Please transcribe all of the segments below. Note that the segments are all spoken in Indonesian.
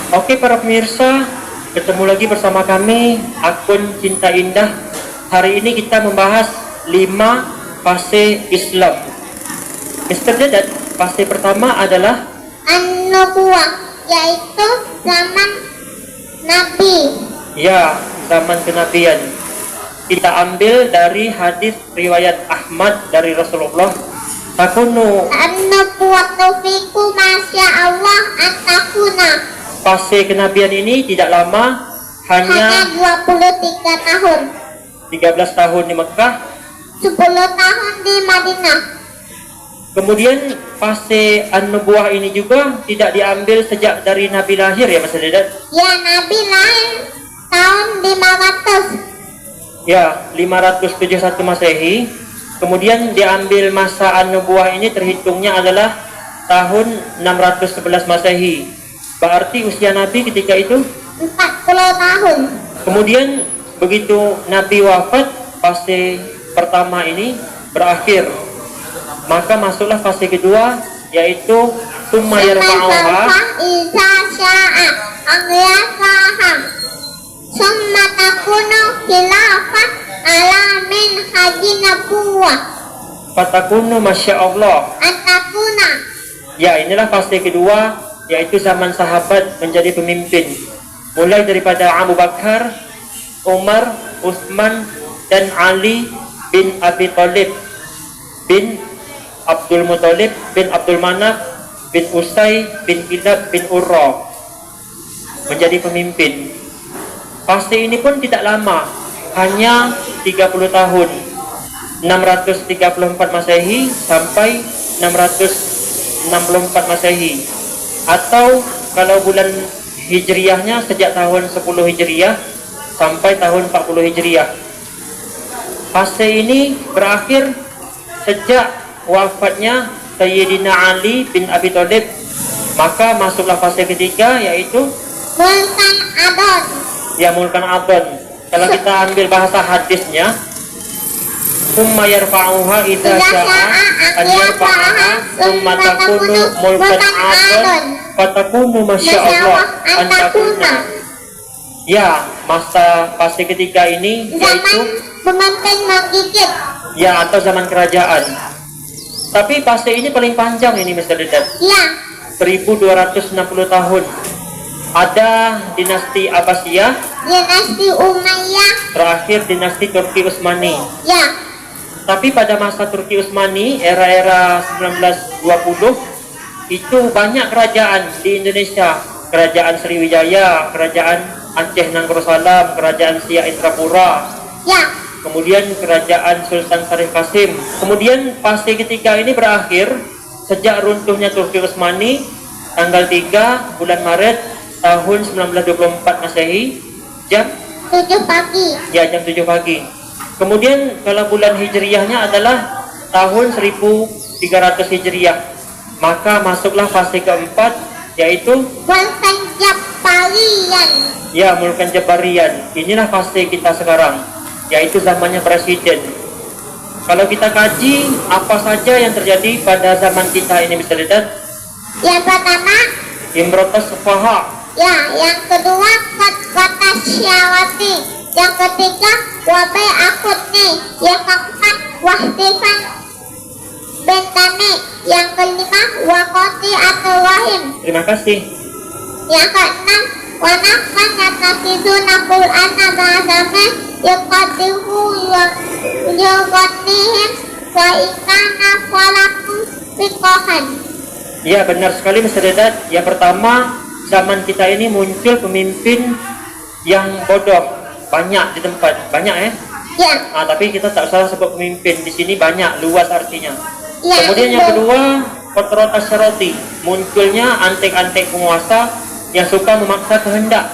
Oke para pemirsa, ketemu lagi bersama kami akun Cinta Indah. Hari ini kita membahas 5 fase Islam. Mr. Dedat, fase pertama adalah An-Nubuwah, yaitu zaman Nabi. ya, zaman kenabian. Kita ambil dari hadis riwayat Ahmad dari Rasulullah. Takunu, An-Nubuwah fiku masya Allah an-takuna. fase kenabian ini tidak lama, Hanya hanya 23 tahun, 13 tahun di Mekah. 10 tahun di Madinah. Kemudian fase An-Nubuwah ini juga tidak diambil sejak dari Nabi lahir ya Mas Dedat. Ya, Nabi lahir tahun 500. Ya, 571 Masehi. Kemudian diambil masa An-Nubuwah ini terhitungnya adalah tahun 611 Masehi. Berarti usia Nabi ketika itu 40 tahun. kemudian begitu Nabi wafat, fase pertama ini berakhir. Maka masuklah fase kedua, yaitu summa yarfa'uha. Iza sya'a aghyasaha. Summa takunu khilafah ala min haji nabuwah. Fatakunu masya Allah. Antakuna. Ya, inilah fase kedua, yaitu zaman sahabat menjadi pemimpin. Mulai daripada Abu Bakar, Umar, Utsman, dan Ali bin Abi Thalib bin Abdul Muthalib bin Abdul Manaf bin Usai bin Kilab bin Urra menjadi pemimpin. Fase ini pun tidak lama, hanya 30 tahun, 634 Masehi sampai 664 Masehi. Atau kalau bulan Hijriyahnya sejak tahun 10 Hijriyah sampai tahun 40 Hijriyah. Fase ini berakhir sejak wafatnya Sayyidina Ali bin Abi Thalib. Maka masuklah fase ketiga, yaitu Mulkan adon. ya mulkan adon. Kalau kita ambil bahasa hadisnya, summa yarfa'uha idza sya'a an yarfa'aha summa takunu mulkan adon fatakunu masya Allah an takuna. Ya, masa fase ketiga ini yaitu Zaman pemimpin menggigit. ya atau zaman kerajaan. Tapi fase ini paling panjang ini Mr. Dedat, Ya, 1260 tahun. Ada dinasti Abbasiyah, dinasti Umayyah. terakhir dinasti Turki Utsmani. Ya, Tapi pada masa Turki Utsmani, era-era 1920, itu banyak kerajaan di Indonesia. Kerajaan Sriwijaya, kerajaan Aceh Nanggrosalam, kerajaan Siak Indrapura, ya, kemudian kerajaan Sultan Syarif Qasim. Kemudian fase ketiga ini berakhir sejak runtuhnya Turki Utsmani tanggal 3 bulan Maret tahun 1924 Masehi jam 7 pagi. jam 7 pagi. Kemudian kalau bulan Hijriyahnya adalah tahun 1300 Hijriyah. Maka masuklah fase keempat, yaitu Mulkan Jabarian. ya Mulkan Jabarian. Inilah fase kita sekarang, yaitu zamannya presiden. Kalau kita kaji apa saja yang terjadi pada zaman kita ini bisa lihat, Yang pertama, Imrotas Sufaha, ya, yang kedua kata syawati, yang ketiga wabai akut nih, yang keempat wahtifan bentane, yang kelima wakoti atau wahim, terima kasih. yang keenam wanafan yatakiduna Qur'ana ba'dama yuqaddihu yuqaddihim wa ikana falakum fiqahan. Ya benar sekali Mr. Dedat. Yang pertama, zaman kita ini muncul pemimpin yang bodoh, banyak di tempat, banyak ya. Ya, Tapi kita tak salah sebut pemimpin, di sini banyak, luas artinya. ya, Kemudian yang itu. kedua, Kotrot Asyaroti, munculnya antek-antek penguasa yang suka memaksa kehendak.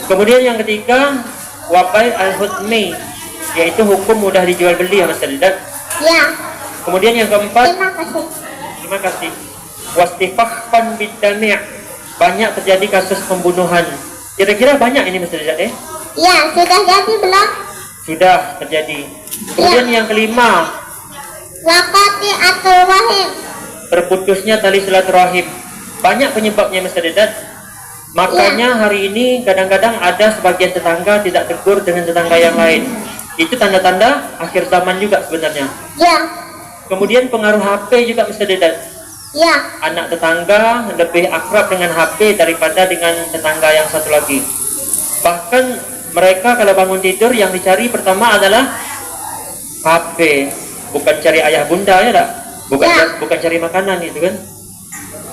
Kemudian yang ketiga, Wabai Al-Hutmi, yaitu hukum mudah dijual beli ya Mas Dedat. Ya, Kemudian yang keempat, terima kasih. terima kasih, Wastifahfan Bidami', banyak terjadi kasus pembunuhan. Kira-kira banyak ini Mas Dedat ya? Ya, sudah jadi belum? Sudah terjadi. Kemudian yang kelima, Wakati atau wahim. terputusnya tali silaturahim. Banyak penyebabnya Mas Dedat. Makanya hari ini kadang-kadang ada sebagian tetangga tidak tegur dengan tetangga yang lain. Itu tanda-tanda akhir zaman juga sebenarnya. Ya. Kemudian pengaruh HP juga Mr. Dedan. Ya. Anak tetangga lebih akrab dengan HP daripada dengan tetangga yang satu lagi. Bahkan mereka kalau bangun tidur yang dicari pertama adalah HP, bukan cari ayah bunda ya tak? Bukan cari makanan itu kan.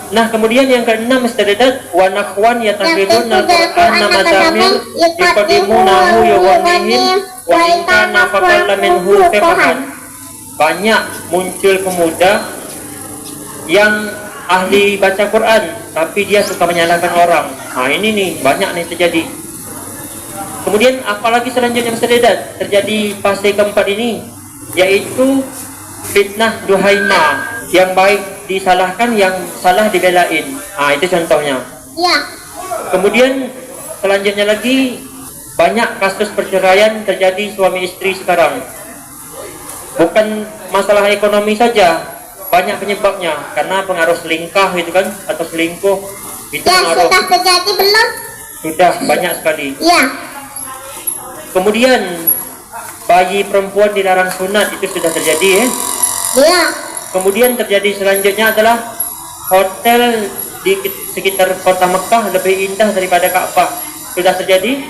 Nah kemudian yang keenam Mr. Dedan, wa nakhwan yatahidun al-Qur'an mazamir yaqdimunahu yawmihim wa in kana faqalla minhu fiqhan. Banyak muncul pemuda yang ahli baca Quran tapi dia suka menyalahkan orang. Nah ini nih banyak nih terjadi. Kemudian apalagi selanjutnya Mr. Dedan terjadi fase keempat ini, yaitu fitnah duhaima, yang baik disalahkan, yang salah dibelain. Nah itu contohnya. Ya. Kemudian selanjutnya lagi banyak kasus perceraian terjadi suami istri sekarang. Bukan masalah ekonomi saja, banyak penyebabnya karena pengaruh selingkah gitu kan, atau selingkuh itu Ya, pengaruh. sudah terjadi belum? Sudah banyak sekali. Ya. Kemudian bayi perempuan dilarang sunat, itu sudah terjadi ya. Ya. Kemudian terjadi selanjutnya adalah hotel di sekitar kota Mekah lebih indah daripada Ka'bah. Sudah terjadi?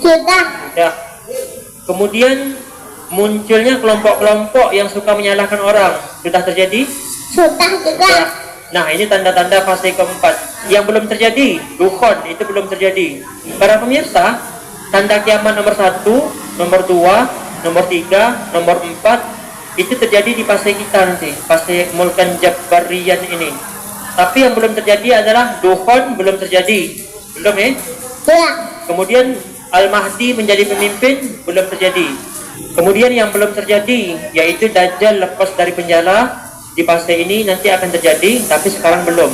Sudah. Sudah. Kemudian munculnya kelompok-kelompok yang suka menyalahkan orang. Sudah terjadi? Sudah juga. Sudah. Nah ini tanda-tanda fase keempat. Yang belum terjadi, dukhon, itu belum terjadi. Para pemirsa, tanda kiamat nomor 1, nomor 2, nomor 3, nomor 4 itu terjadi di fase kita nanti, fase mulkan Jabbariyan ini. Tapi yang belum terjadi adalah dukhon, belum terjadi. Belum ya? Ya. Kemudian Al-Mahdi menjadi pemimpin, belum terjadi. Kemudian yang belum terjadi yaitu Dajjal lepas dari penjara, di fase ini nanti akan terjadi, tapi sekarang belum.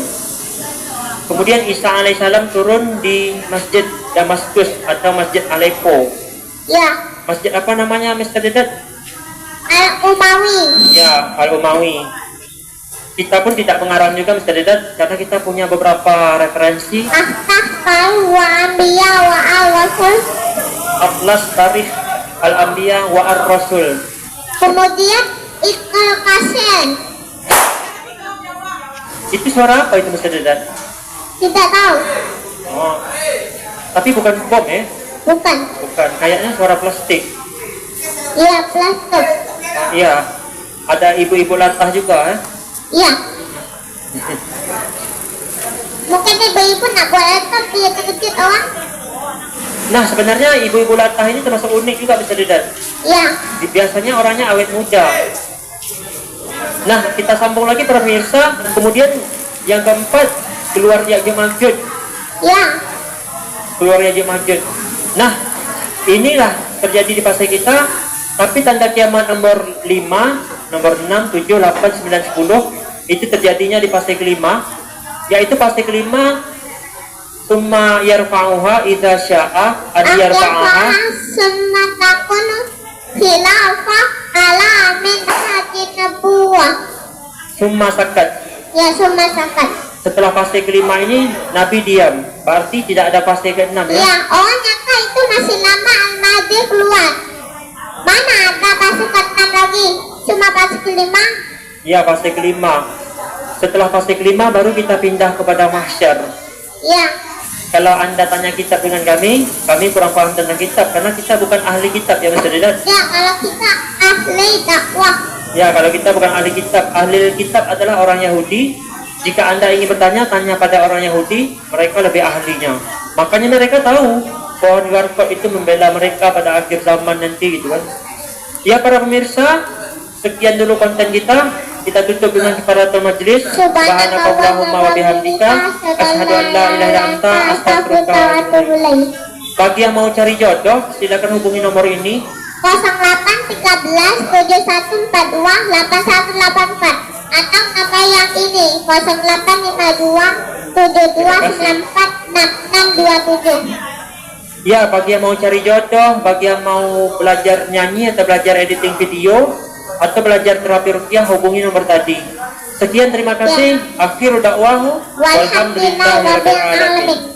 Kemudian Isa alaihissalam turun di Masjid Damaskus atau Masjid Aleppo. Ya. Masjid apa namanya Mr. Dedan? Al-Umawi. Ya, Al-Umawi. Kita pun tidak pengarang juga Mr. Dedan karena kita punya beberapa referensi. Astaghfirullah wa anbiya wa al-rasul. Atlas Tarikh Al-Anbiya wa Ar-Rasul. Kemudian Iqal Qasim. Itu suara apa itu Mr. Dedan? Tidak tahu. Oh. Tapi bukan bom ya? Bukan. Bukan, kayaknya suara plastik. Iya, plastik. Iya. Ada ibu-ibu latah juga ya? Iya. Mungkin ibu-ibu nak buat laptop dia kecil orang. Nah sebenarnya ibu-ibu latah ini termasuk unik juga Mr. Dedan. Iya. Biasanya orangnya awet muda. Nah kita sambung lagi para pemirsa. Kemudian yang keempat, keluar Ya'juj Ma'juj. Iya. Keluar Ya'juj Ma'juj. Nah inilah terjadi di fase kita. Tapi tanda kiamat nomor 5, nomor 6, 7, 8, 9, 10 itu terjadinya di fase kelima, yaitu fase kelima summa yarfa'uha idza sya'a an yarfa'aha summa takunu khilafah ala min hadin nabuwah. summa sakat. Ya, summa sakat. Setelah fase kelima ini Nabi diam, berarti tidak ada fase keenam ya. Ya, orang nyangka itu masih lama Al-Mahdi keluar. Mana ada fase ke-6 lagi? Cuma fase kelima? Ya, fase kelima. Setelah fase kelima baru kita pindah kepada mahsyar. Ya. Kalau Anda tanya kitab dengan kami kurang paham tentang kitab karena kita bukan ahli kitab ya Mr. Dedan. Ya, kalau kita ahli dakwah. Ya, kalau kita bukan ahli kitab. Ahli kitab adalah orang Yahudi. Jika Anda ingin bertanya, tanya pada orang Yahudi, mereka lebih ahlinya. Makanya mereka tahu pohon garkot itu membela mereka pada akhir zaman nanti gitu kan. Ya para pemirsa, sekian dulu konten kita. Kita tutup dengan kifaratul majlis. Subhanakallahumma wa bihamdika asyhadu an la ilaha illa anta astaghfiruka wa atubu ilaik. Bagi yang mau cari jodoh, silakan hubungi nomor ini 0813 7142 8184 atau nama yang ini 0852 7294 6627. Ya, bagi yang mau cari jodoh, bagi yang mau belajar nyanyi atau belajar editing video atau belajar terapi ruqyah, hubungi nomor tadi. Sekian, terima kasih. Akhiru dakwahu walhamdulillahi rabbil alamin.